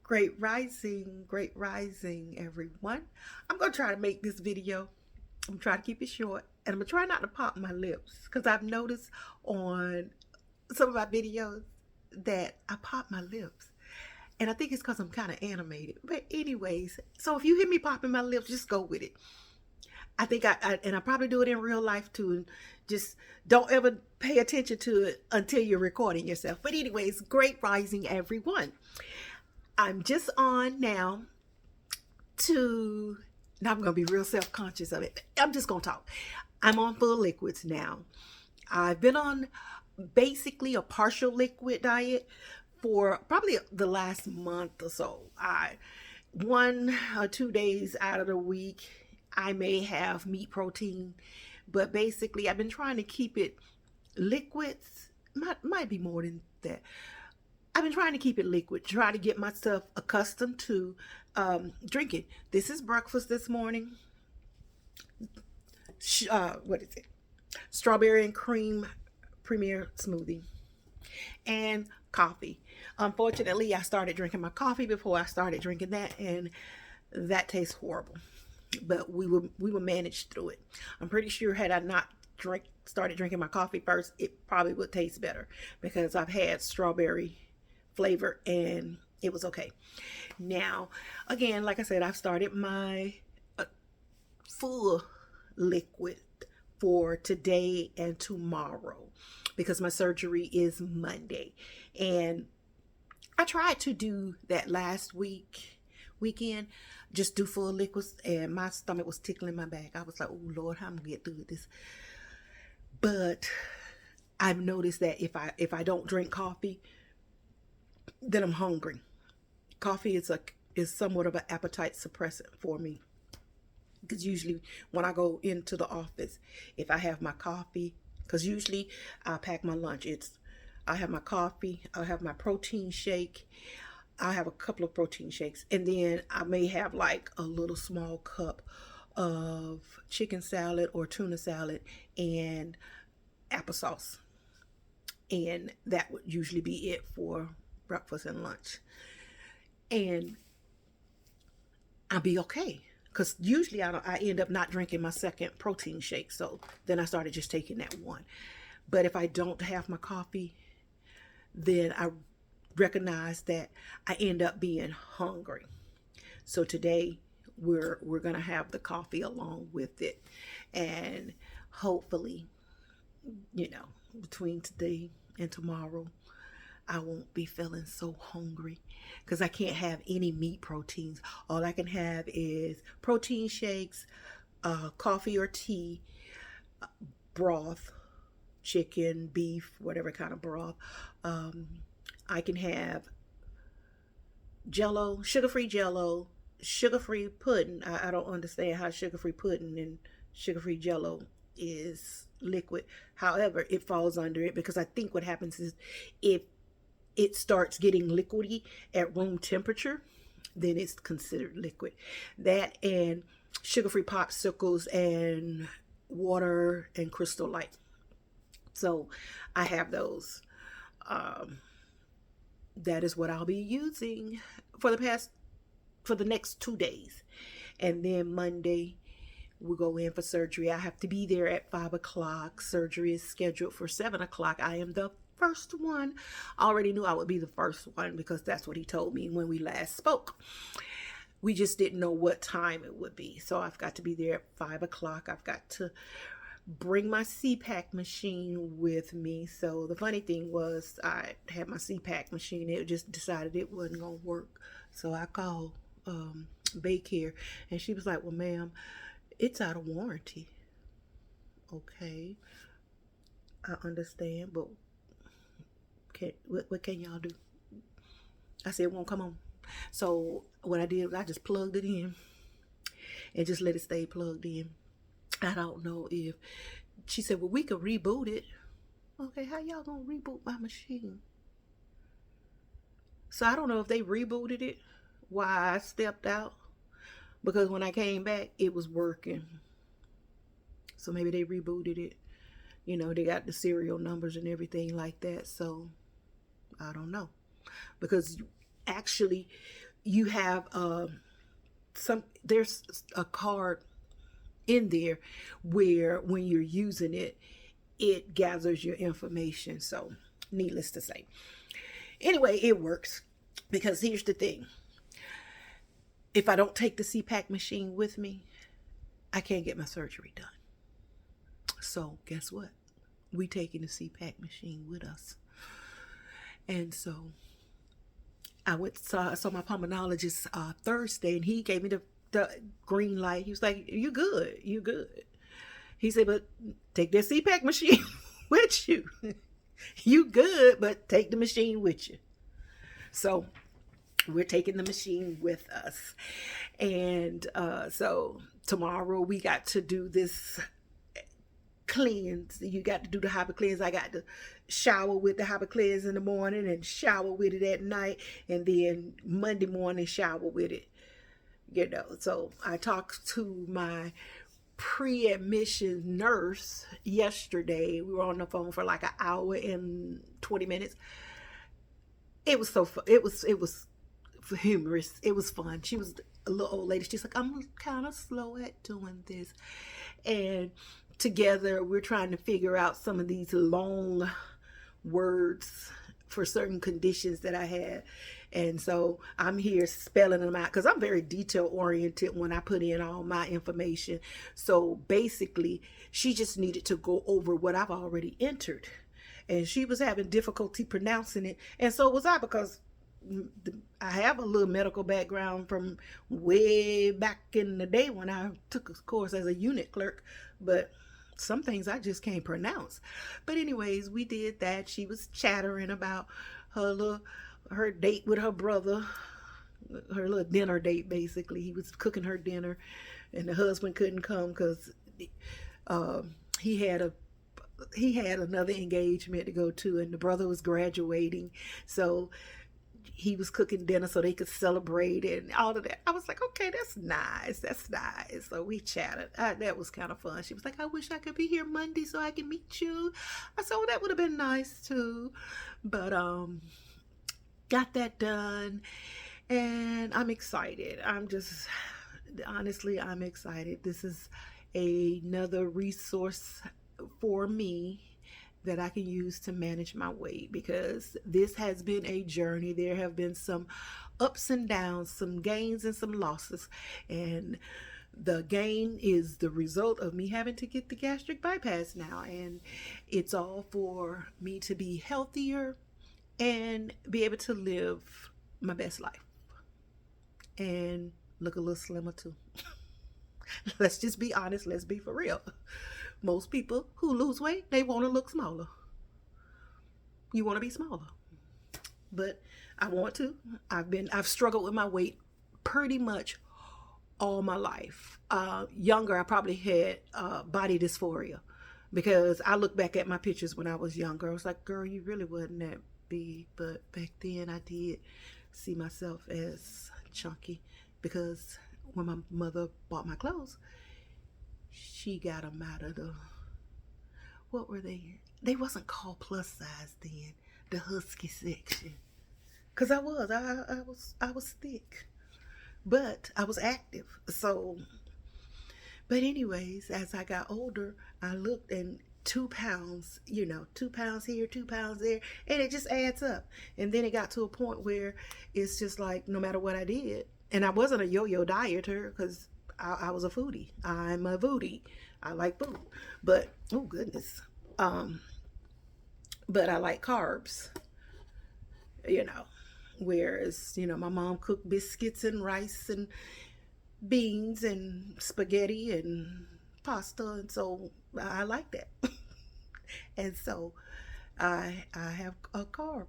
Great rising, everyone. I'm gonna try to make this video. I'm trying to keep it short, and I'm gonna try not to pop my lips because I've noticed on some of my videos that I pop my lips, and I think it's because I'm kind of animated. But anyways, so if you hear me popping my lips, just go with it. I think and I probably do it in real life too, and just don't ever pay attention to it until you're recording yourself. But anyways, great rising, everyone. I'm just on now to, now I'm going to be real self-conscious of it. I'm just going to talk. I'm on full liquids now. I've been on basically a partial liquid diet for probably the last month or so. 1 or 2 days out of the week, I may have meat protein, but basically I've been trying to keep it liquids. Might be more than that. I've been trying to keep it liquid, try to get myself accustomed to drinking. This is breakfast this morning. What is it? Strawberry and cream premier smoothie and coffee. Unfortunately, I started drinking my coffee before I started drinking that, and that tastes horrible. But we will manage through it. I'm pretty sure had I not started drinking my coffee first, it probably would taste better because I've had strawberry flavor and it was okay. Now, again, like I said, I've started my full liquid for today and tomorrow because my surgery is Monday. And I tried to do that last weekend, just do full liquids, and my stomach was tickling my back. I was like, oh Lord, how I'm gonna get through this? But I've noticed that if I don't drink coffee, then I'm hungry. Coffee is somewhat of an appetite suppressant for me. Because usually when I go into the office, if I have my coffee, because usually I pack my lunch. I have my coffee, I have my protein shake, I have a couple of protein shakes, and then I may have like a little small cup of chicken salad or tuna salad and applesauce. And that would usually be it for breakfast and lunch. And I'll be okay. Because usually I end up not drinking my second protein shake. So then I started just taking that one. But if I don't have my coffee, then I recognize that I end up being hungry. So today we're gonna have the coffee along with it, and hopefully, between today and tomorrow, I won't be feeling so hungry because I can't have any meat proteins. All I can have is protein shakes, coffee or tea, broth, chicken, beef, whatever kind of broth. I can have jello, sugar-free pudding. I don't understand how sugar-free pudding and sugar-free jello is liquid. However, it falls under it because I think what happens is if it starts getting liquidy at room temperature, then it's considered liquid. That and sugar-free popsicles and water and Crystal Light. So I have those. That is what I'll be using for the next 2 days. And then Monday, we go in for surgery. I have to be there at 5 o'clock. Surgery is scheduled for 7 o'clock. I am the first one. I already knew I would be the first one because that's what he told me when we last spoke. We just didn't know what time it would be. So I've got to be there at 5 o'clock. I've got to bring my CPAP machine with me. So the funny thing was I had my CPAP machine. It just decided it wasn't going to work. So I called Baycare, and she was like, well, ma'am, it's out of warranty. Okay, I understand, but what can y'all do? I said, it won't come on. So what I did was I just plugged it in and just let it stay plugged in. I don't know if, she said, well, we could reboot it. Okay, how y'all gonna reboot my machine? So I don't know if they rebooted it while I stepped out, because when I came back, it was working. So maybe they rebooted it. They got the serial numbers and everything like that. So I don't know. Because actually, you have there's a card in there where when you're using it, it gathers your information. So, needless to say. Anyway, it works because here's the thing. If I don't take the CPAC machine with me, I can't get my surgery done. So, guess what? We taking the CPAC machine with us. And so I saw my pulmonologist Thursday, and he gave me the green light. He was like, "You good? You good?" He said, "But take that CPAC machine with you. You good, but take the machine with you." So we're taking the machine with us, and so tomorrow we got to do this cleanse. You got to do the hyper cleanse. I got to shower with the hyper cleanse in the morning and shower with it at night, and then Monday morning shower with it. So I talked to my pre-admission nurse yesterday. We were on the phone for like an hour and 20 minutes. It was so fun. It was humorous. It was fun. She was a little old lady. She's like, "I'm kind of slow at doing this," and together we're trying to figure out some of these long words for certain conditions that I had. And so I'm here spelling them out because I'm very detail oriented when I put in all my information. So basically, she just needed to go over what I've already entered. And she was having difficulty pronouncing it. And so was I, because I have a little medical background from way back in the day when I took a course as a unit clerk. But some things I just can't pronounce. But anyways, we did that. She was chattering about her date with her brother, her little dinner date. Basically, he was cooking her dinner, and the husband couldn't come because he had another engagement to go to, and the brother was graduating. So he was cooking dinner so they could celebrate and all of that. I was like, okay, that's nice. That's nice. So we chatted. That was kind of fun. She was like, "I wish I could be here Monday so I can meet you." I said, "Oh, that would have been nice too." But got that done, and I'm excited. Honestly, I'm excited. This is another resource for me that I can use to manage my weight, because this has been a journey. There have been some ups and downs, some gains and some losses. And the gain is the result of me having to get the gastric bypass now. And it's all for me to be healthier and be able to live my best life and look a little slimmer too. Let's just be honest. Let's be for real. Most people who lose weight, they want to look smaller. You want to be smaller. But I want to. I've struggled with my weight pretty much all my life. Younger, I probably had body dysphoria, because I look back at my pictures when I was younger. I was like, "Girl, you really wasn't that big." But back then I did see myself as chunky, because when my mother bought my clothes, she got them out of what were they? They wasn't called plus size then. The husky section. Cause I was thick, but I was active. So, but anyways, as I got older, I looked, and 2 pounds, 2 pounds here, 2 pounds there, and it just adds up. And then it got to a point where it's just like, no matter what I did, and I wasn't a yo-yo dieter, because I was a foodie. I'm a foodie. I like food. But, oh goodness. But I like carbs, Whereas, my mom cooked biscuits and rice and beans and spaghetti and pasta. And so I like that. And so I have a carb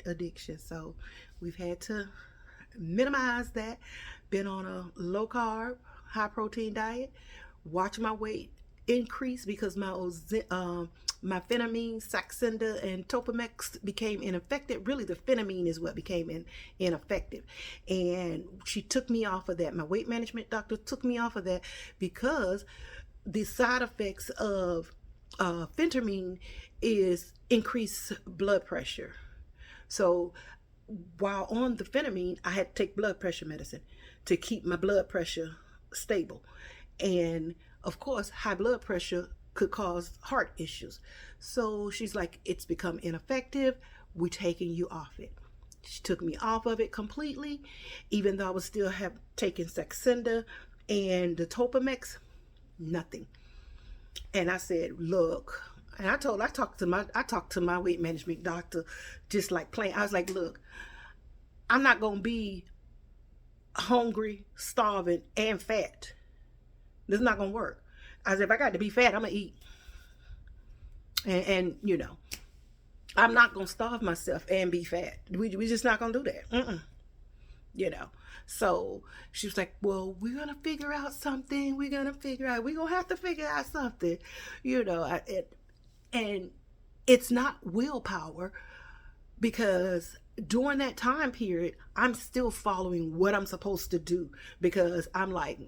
addiction. So we've had to minimize that. Been on a low carb, high protein diet. Watch my weight increase because my phenamine, Saxenda, and Topamax became ineffective. Really, the phenamine is what became ineffective. And she took me off of that. My weight management doctor took me off of that because the side effects of phentermine is increased blood pressure. So while on the phenamine, I had to take blood pressure medicine to keep my blood pressure stable. And of course, high blood pressure could cause heart issues. So she's like, it's become ineffective. We're taking you off it. She took me off of it completely, even though I was still have taken Saxenda and the Topamax, nothing. And I said, look, and I talked to my weight management doctor, just like plain. I was like, look, I'm not gonna be hungry, starving, and fat. This is not gonna work. I said, if I got to be fat, I'm gonna eat. And you know, I'm not gonna starve myself and be fat. We just not gonna do that. You know. So she was like, well, we're gonna figure out something. We're gonna have to figure out something. You know, and it's not willpower, because during that time period, I'm still following what I'm supposed to do, because I'm like,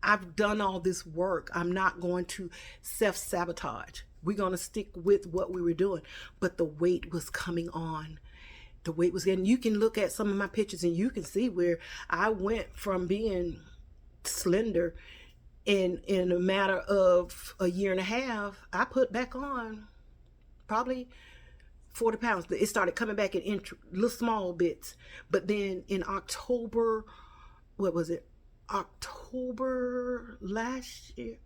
I've done all this work. I'm not going to self-sabotage. We're going to stick with what we were doing. But the weight was coming on. The weight was getting, you can look at some of my pictures and you can see where I went from being slender in a matter of a year and a half. I put back on probably 40 pounds. It started coming back in little small bits. But then in October, what was it? October last year.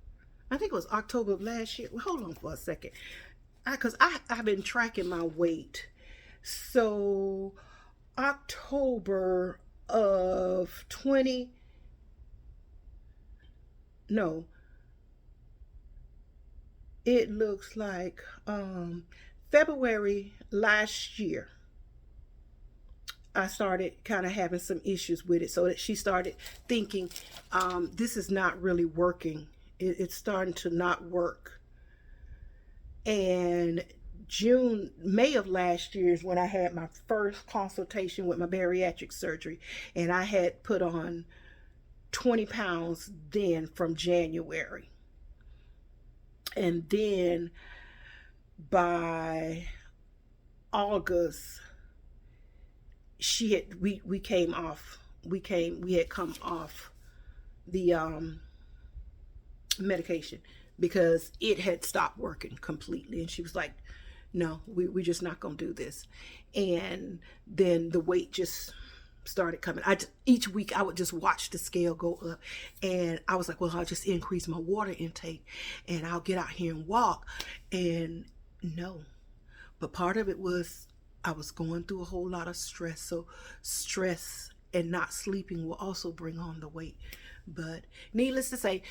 I think it was October of last year. Well, hold on for a second. Because I've been tracking my weight. So October of 20, no, it looks like February last year, I started kind of having some issues with it. So that she started thinking, this is not really working. It's starting to not work. And May of last year is when I had my first consultation with my bariatric surgery. And I had put on 20 pounds then from January. And then by August, we had come off the medication because it had stopped working completely. And she was like, no, we're just not gonna do this. And then the weight just started coming. Each week I would just watch the scale go up, and I was like, well, I'll just increase my water intake and I'll get out here and walk. And no, but part of it was I was going through a whole lot of stress. So stress and not sleeping will also bring on the weight. But needless to say,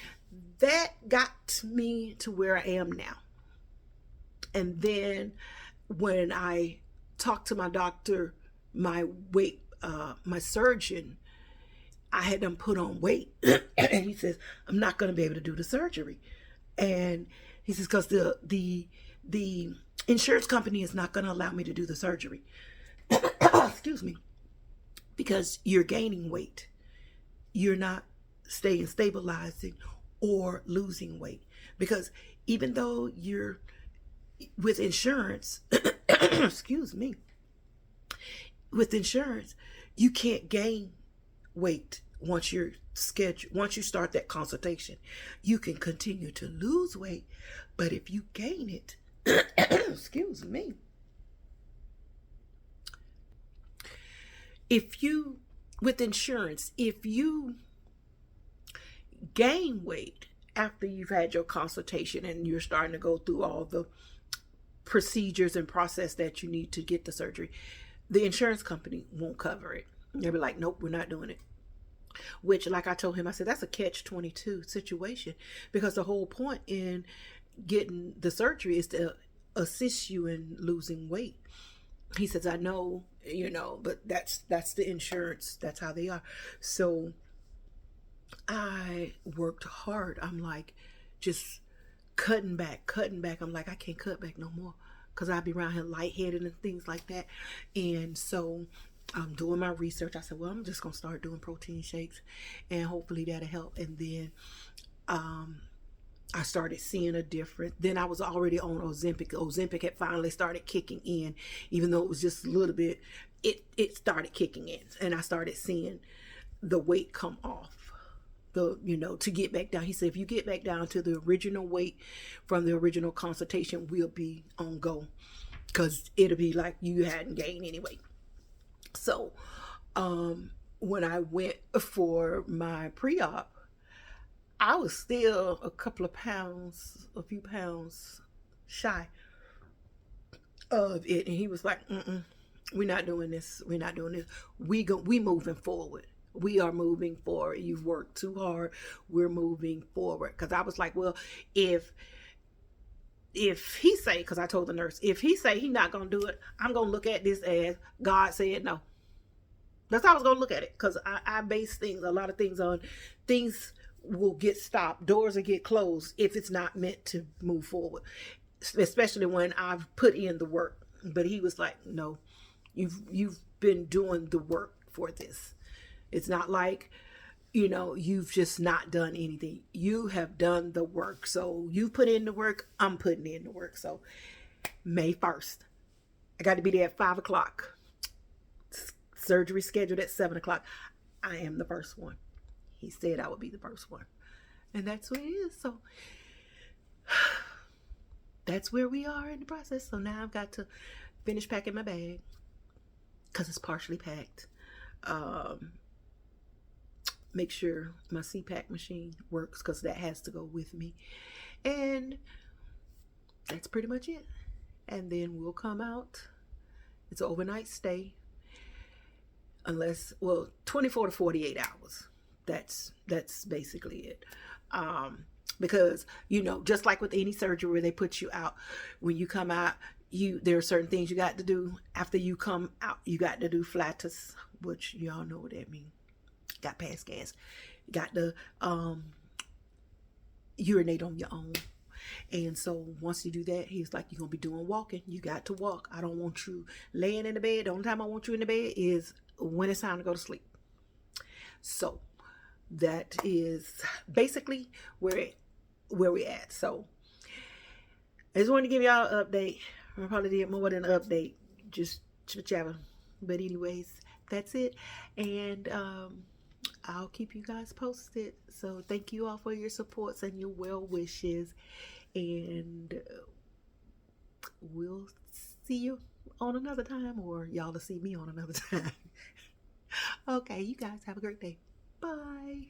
that got me to where I am now. And then when I talked to my doctor, my surgeon, I had them put on weight. And he says, I'm not going to be able to do the surgery. And he says, because the insurance company is not going to allow me to do the surgery. Excuse me. Because you're gaining weight. You're not stabilizing or losing weight. Because even though you're with insurance, excuse me, with insurance, you can't gain weight once you start that consultation. You can continue to lose weight, but if you gain it, excuse me, with insurance, if you gain weight after you've had your consultation and you're starting to go through all the procedures and process that you need to get the surgery, the insurance company won't cover it. They'll be like, nope, we're not doing it. Which, like I told him, I said, that's a catch-22 situation, because the whole point in getting the surgery is to assist you in losing weight. He says, I know, but that's the insurance. That's how they are. So I worked hard. I'm like, just cutting back. I'm like, I can't cut back no more, because I'd be around here lightheaded and things like that. And so I'm doing my research. I said, well, I'm just going to start doing protein shakes, and hopefully that'll help. And then I started seeing a difference. Then I was already on Ozempic. Ozempic had finally started kicking in, even though it was just a little bit. it started kicking in, and I started seeing the weight come off. To get back down. He said, if you get back down to the original weight from the original consultation, we'll be on go, because it'll be like you hadn't gained any weight. So when I went for my pre-op, I was still a few pounds shy of it, and he was like, we're not doing this. We're not doing this. We moving forward. We are moving forward. You've worked too hard. We're moving forward. Because I was like, well, if he say, because I told the nurse, if he say he's not gonna do it, I'm gonna look at this as God said no. That's how I was gonna look at it. Because I base a lot of things on things will get stopped, doors will get closed if it's not meant to move forward, especially when I've put in the work. But he was like, no, you've been doing the work for this. It's not like, you've just not done anything. You have done the work. So you put in the work, I'm putting in the work. So May 1st, I got to be there at 5 o'clock. Surgery scheduled at 7 o'clock. I am the first one. He said I would be the first one. And that's what it is. So that's where we are in the process. So now I've got to finish packing my bag, because it's partially packed. Make sure my CPAP machine works, because that has to go with me. And that's pretty much it. And then we'll come out. It's an overnight stay. 24 to 48 hours. That's basically it. Because, just like with any surgery where they put you out, when you come out, there are certain things you got to do. After you come out, you got to do flatus, which y'all know what that means. Got pass gas. Got to urinate on your own. And so once you do that, he's like, you're going to be doing walking. You got to walk. I don't want you laying in the bed. The only time I want you in the bed is when it's time to go to sleep. So that is basically where we're at. So I just wanted to give y'all an update. I probably did more than an update, just whichever. But anyways, that's it. And I'll keep you guys posted. So thank you all for your supports and your well wishes. And we'll see you on another time, or y'all will see me on another time. Okay, you guys have a great day. Bye.